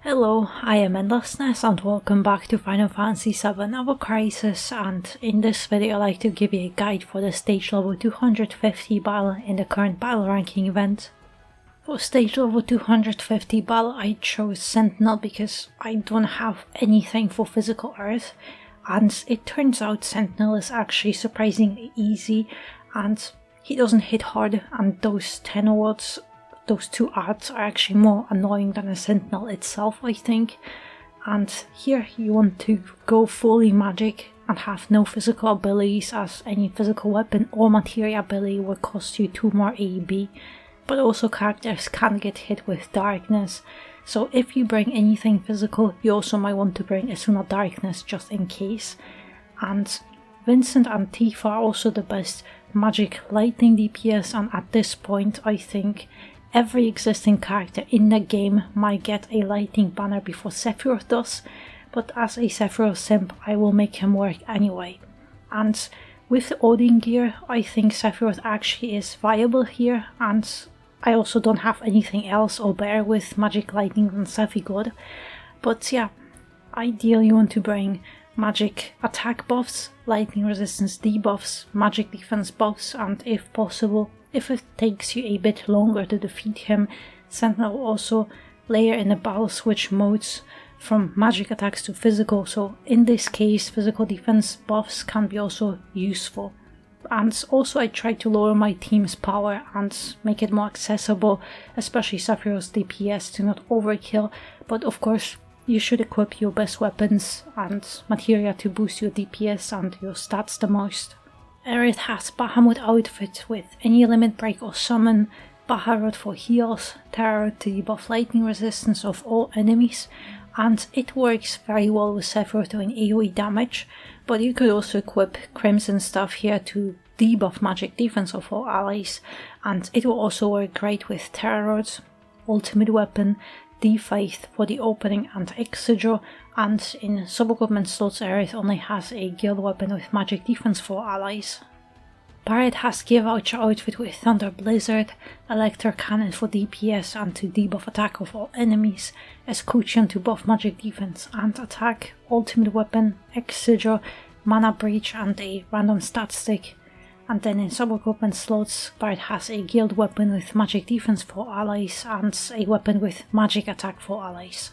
Hello, I am Endlessness and welcome back to Final Fantasy VII Ever Crisis, and in this video I'd like to give you a guide for the stage level 250 battle in the current battle ranking event. For stage level 250 battle I chose Sentinel because I don't have anything for physical earth, and it turns out Sentinel is actually surprisingly easy and he doesn't hit hard, and those 10 awards, those two arts are actually more annoying than a Sentinel itself, I think. And here you want to go fully magic and have no physical abilities, as any physical weapon or materia ability will cost you 2 more AEB, but also characters can get hit with darkness, so if you bring anything physical you also might want to bring Asuna Darkness just in case. And Vincent and Tifa are also the best magic lightning DPS, and at this point I think every existing character in the game might get a lightning banner before Sephiroth does, but as a Sephiroth simp I will make him work anyway. And with the Odin gear I think Sephiroth actually is viable here, and I also don't have anything else or better with magic lightning than Sephigod. But yeah, ideally you want to bring magic attack buffs, lightning resistance debuffs, magic defense buffs, and if possible, if it takes you a bit longer to defeat him, Sentinel will also layer in the battle switch modes from magic attacks to physical, so in this case physical defense buffs can be also useful. And also I tried to lower my team's power and make it more accessible, especially Sephiroth's DPS, to not overkill, but of course you should equip your best weapons and materia to boost your DPS and your stats the most. Aerith has Bahamut outfit with any limit break or summon, Baharod for heals, Terror to debuff lightning resistance of all enemies, and it works very well with Sephiroth doing AoE damage, but you could also equip Crimson stuff here to debuff magic defense of all allies, and it will also work great with Terror's ultimate weapon, D-Faith for the opening and Exegor, and in sub-equipment slots Aerith only has a guild weapon with magic defense for allies. Barret has Give Voucher outfit with Thunder Blizzard, Elector Cannon for DPS and to debuff attack of all enemies, Escutcheon to buff magic defense and attack, ultimate weapon, Exegor, Mana Breach and a random stat stick. And then in sub-equipment slots, Barret has a guild weapon with magic defense for allies and a weapon with magic attack for allies.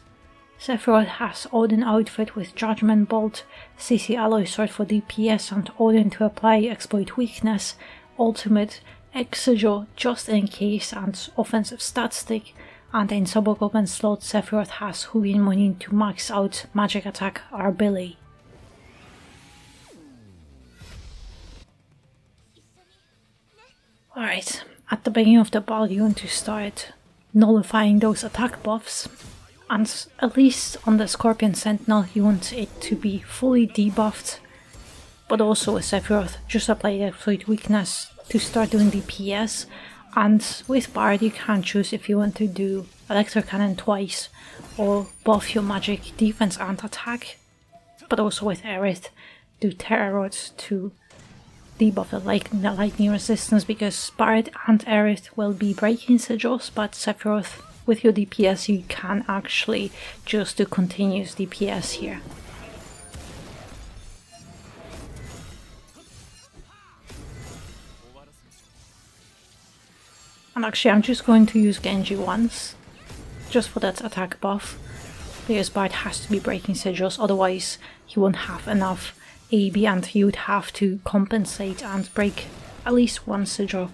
Sephiroth has Odin outfit with Judgment Bolt, CC Alloy Sword for DPS and Odin to apply exploit weakness, ultimate, Exegor just in case and offensive stat stick, and in sub-equipment slots Sephiroth has Hugin Munin to max out magic attack ability. Alright, at the beginning of the battle you want to start nullifying those attack buffs, and at least on the Scorpion Sentinel you want it to be fully debuffed, but also with Sephiroth just apply the exploit weakness to start doing DPS, and with Bard you can choose if you want to do Electro Cannon twice or buff your magic defense and attack, but also with Aerith do Terror Rods to debuff the lightning resistance, because Barret and Aerith will be breaking sigils, but Sephiroth with your DPS you can actually just do continuous DPS here. And actually I'm just going to use Genji once, just for that attack buff, because Barret has to be breaking sigils, otherwise he won't have enough AEB and you would have to compensate and break at least one sigil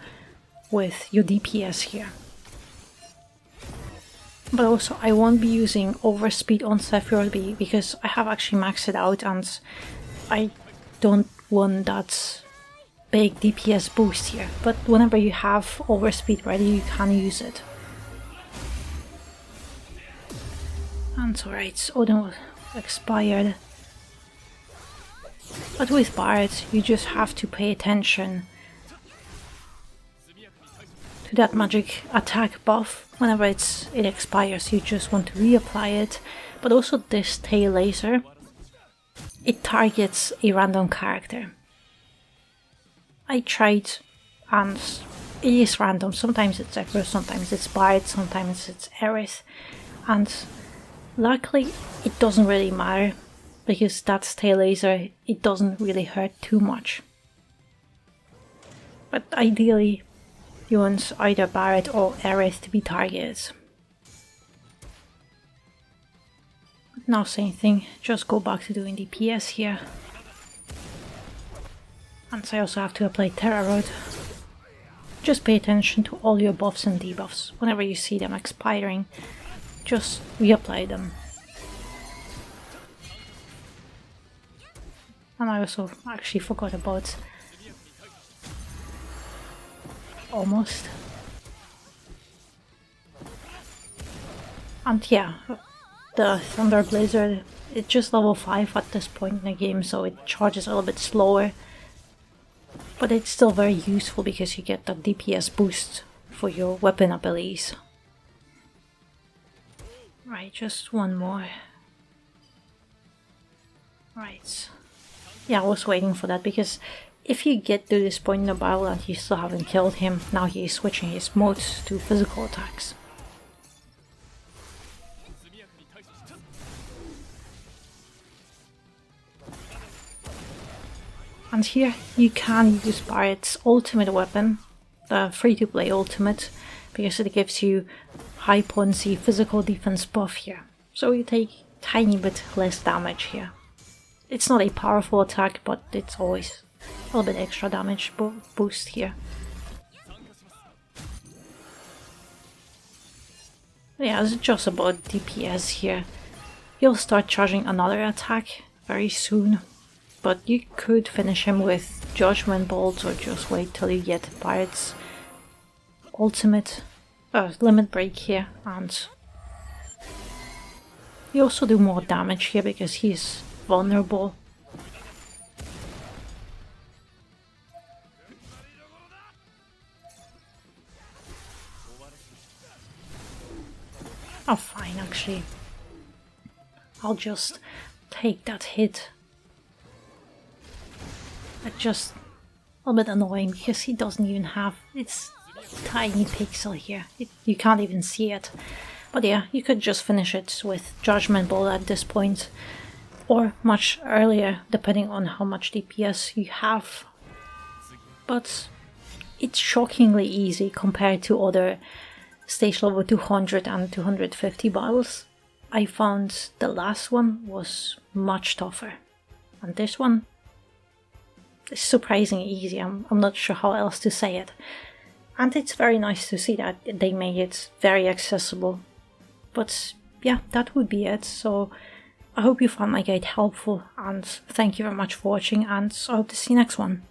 with your DPS here. But also I won't be using overspeed on Sephiroth because I have actually maxed it out and I don't want that big DPS boost here, but whenever you have overspeed ready you can use it. And alright, Odin was expired. But with Barret you just have to pay attention to that magic attack buff. Whenever it expires you just want to reapply it, but also this tail laser, it targets a random character. I tried and it is random. Sometimes it's Echo, sometimes it's Bard, sometimes it's Aerith, and luckily it doesn't really matter, because that stay laser, it doesn't really hurt too much. But ideally you want either Barret or Aerith to be targeted. But now same thing, just go back to doing DPS here. And I also have to apply Terra Rod. Just pay attention to all your buffs and debuffs. Whenever you see them expiring, just reapply them. And I also actually forgot about almost. And yeah, the Thunder Blizzard, it's just level 5 at this point in the game, so it charges a little bit slower. But it's still very useful because you get that DPS boost for your weapon abilities. Right, just one more. Right. Yeah, I was waiting for that, because if you get to this point in the battle and you still haven't killed him, now he is switching his modes to physical attacks. And here you can use Barret's ultimate weapon, the free-to-play ultimate, because it gives you high potency physical defense buff here. So you take tiny bit less damage here. It's not a powerful attack, but it's always a little bit extra damage boost here. Yeah, it's just about DPS here. He'll start charging another attack very soon. But you could finish him with Judgment Bolts, or just wait till you get Barret's ultimate limit break here, and you also do more damage here because he's vulnerable. Oh fine, actually. I'll just take that hit. It's just a little bit annoying because he doesn't even have its tiny pixel here. You can't even see it. But yeah, you could just finish it with Judgment Bolt at this point, or much earlier, depending on how much DPS you have. But it's shockingly easy compared to other stage level 200 and 250 battles. I found the last one was much tougher, and this one is surprisingly easy. I'm not sure how else to say it. And it's very nice to see that they made it very accessible. But yeah, that would be it. So I hope you found my guide helpful, and thank you very much for watching, and I hope to see you next one.